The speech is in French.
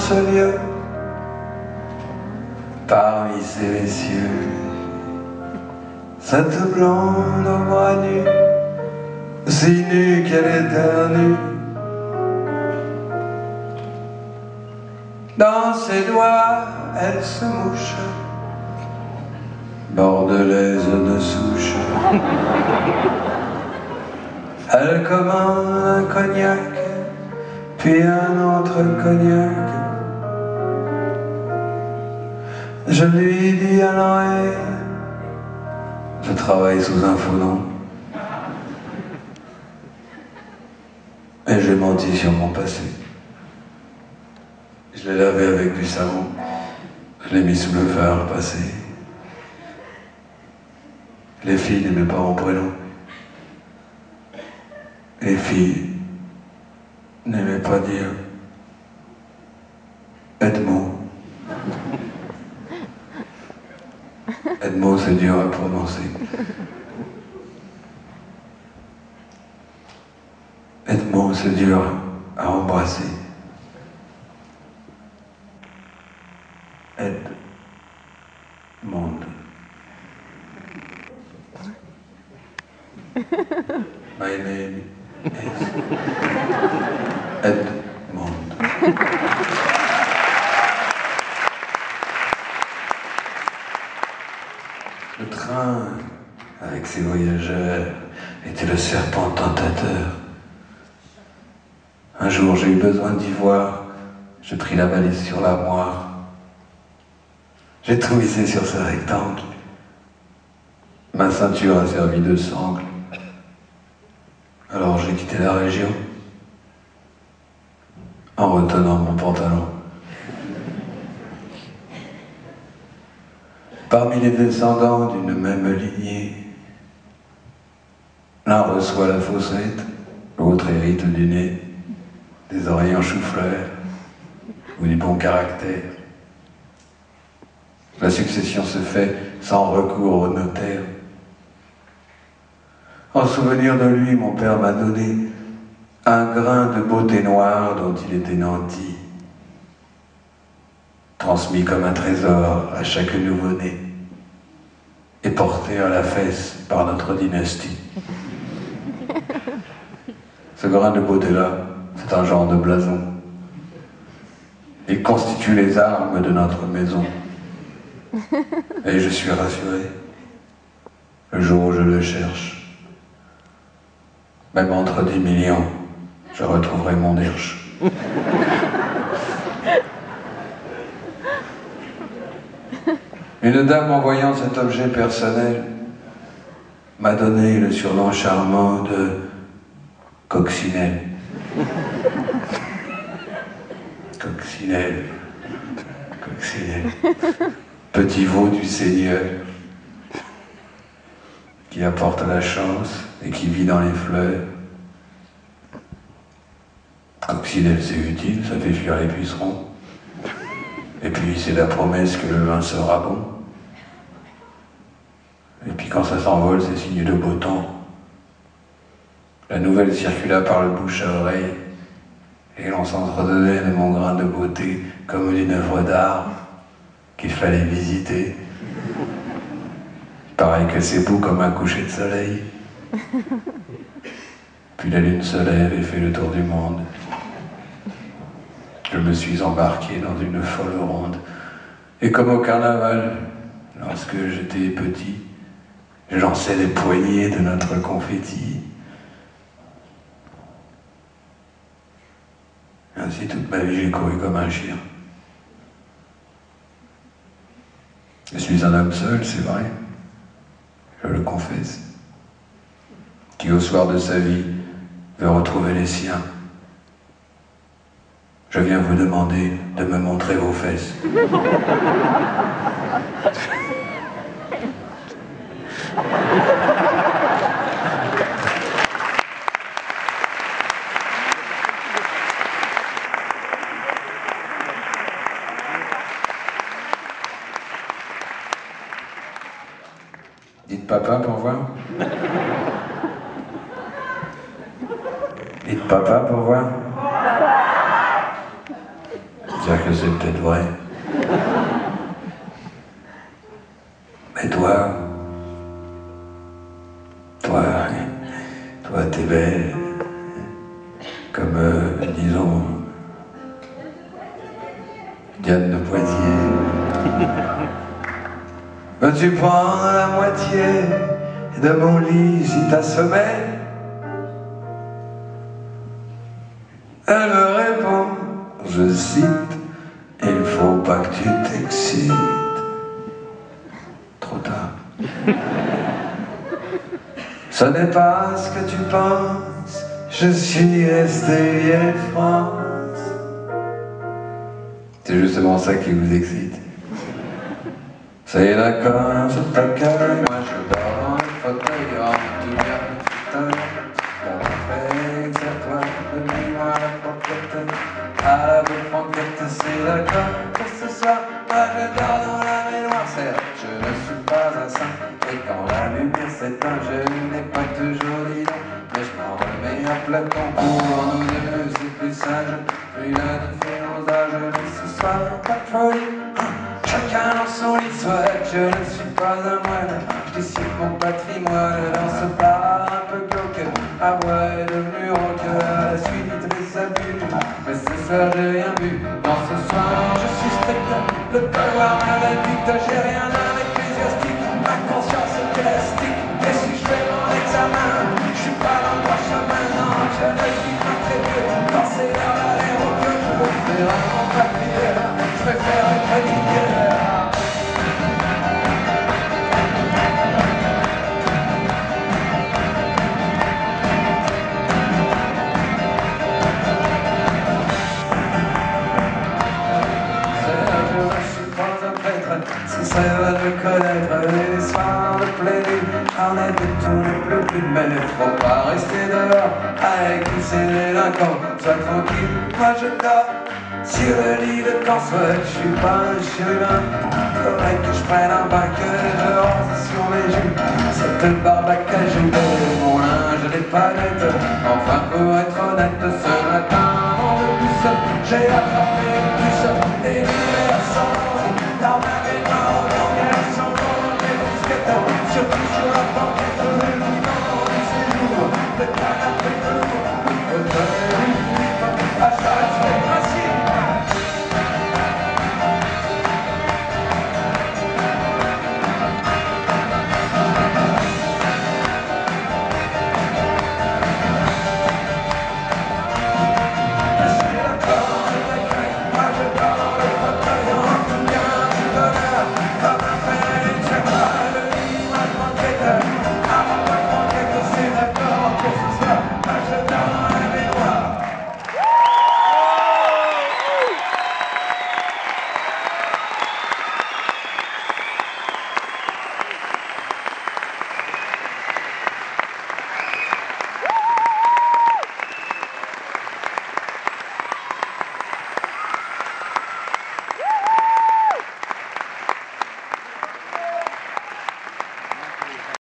ce lieu, parmi ces messieurs, cette blonde aux bras nus, si nue qu'elle éternue. Dans ses doigts, elle se mouche, bordelaise de souche. Elle commande un cognac, puis un autre cognac. Je lui dis à l'oreille, je travaille sous un faux nom. Et j'ai menti sur mon passé. Je l'ai lavé avec du savon, je l'ai mis sous le feu à repasser. Les filles n'aimaient pas mon prénom. Les filles n'aimaient pas dire Edmond. Edmond, c'est dur à prononcer. Edmond, c'est dur à embrasser. Edmond. My name is Edmond. Le train, avec ses voyageurs, était le serpent tentateur. Un jour, j'ai eu besoin d'ivoire. J'ai pris la valise sur l'armoire. J'ai tout misé sur ce rectangle. Ma ceinture a servi de sangle. Alors j'ai quitté la région en retenant mon pantalon. Parmi les descendants d'une même lignée, l'un reçoit la faussette, l'autre hérite du nez, des oreilles en chou-fleur ou du bon caractère. La succession se fait sans recours au notaire. En souvenir de lui, mon père m'a donné un grain de beauté noire dont il était nanti, transmis comme un trésor à chaque nouveau-né et porté à la fesse par notre dynastie. Ce grain de beauté-là, c'est un genre de blason. Il constitue les armes de notre maison. Et je suis rassuré, le jour où je le cherche, même entre 10 millions, je retrouverai mon Hirsch. Une dame, en voyant cet objet personnel, m'a donné le surnom charmant de Coccinelle. Coccinelle. Coccinelle. Petit veau du Seigneur, qui apporte la chance et qui vit dans les fleurs. Coccinelle, c'est utile, ça fait fuir les pucerons. Et puis c'est la promesse que le vin sera bon. Et puis quand ça s'envole, c'est signe de beau temps. La nouvelle circula par le bouche à oreille, et l'on s'entretenait de mon grain de beauté comme d'une œuvre d'art qu'il fallait visiter. Pareil que c'est beau comme un coucher de soleil. Puis la lune se lève et fait le tour du monde. Je me suis embarqué dans une folle ronde. Et comme au carnaval, lorsque j'étais petit, je lançais les poignées de notre confetti. Ainsi toute ma vie j'ai couru comme un chien. Je suis un homme seul, c'est vrai, je le confesse, qui au soir de sa vie veut retrouver les siens. Je viens vous demander de me montrer vos fesses. Dites papa pour voir. Dites papa pour voir. dire que c'est peut-être vrai. Mais toi, t'es belle, comme, disons, Diane de Poitiers. Veux-tu prendre la moitié de mon lit si t'as sommeil? Elle me répond, je cite, il faut pas que tu t'excites. Trop tard. Ce n'est pas ce que tu penses, je suis resté vieille France. C'est justement ça qui vous excite. C'est d'accord, je t'accueille. Moi je dors dans le fauteuil, en tout bien, serre-toi, donnez-moi la franquette. À la bonne franquette, c'est d'accord. Que ce soir, moi je dors dans la baignoire. Certes, je ne suis pas un saint, et quand la lumière s'éteint, je n'ai pas toujours dit non. Mais je m'en remets à Platon, pour nous deux, c'est plus sage. Plus la différence d'âge, mais ce soir, pas de folie. Chacun dans son lit, soit je ne suis pas un moine. Je dissipe mon patrimoine dans ce bar un peu glauque. À moi est devenu rauque à la suite des abus. Mais ce soir j'ai rien vu, non ce soir je suis strict. Le devoir m'invite, j'ai rien d'ecclésiastique. Ma conscience est élastique, et si je fais mon examen, je suis pas dans le droit chemin, non, je ne suis pas très vieux. Quand c'est l'heure d'aller au Dieu, je veux faire un bon papier, je vais faire une petite guerre. Si ça va me connaître, les soirs de pleine lune, en est de tout le plus mais faut pas rester dehors avec tous ces délinquants. Sois tranquille, moi je dors sur le lit de camp, soit je suis pas un chérubin. Faudrait que je prenne un bain, que je rase sur mes jupes cette barbe à cajou. Mon linge n'est pas net, enfin pour être honnête, ce matin en le bus, j'ai attrapé une puce et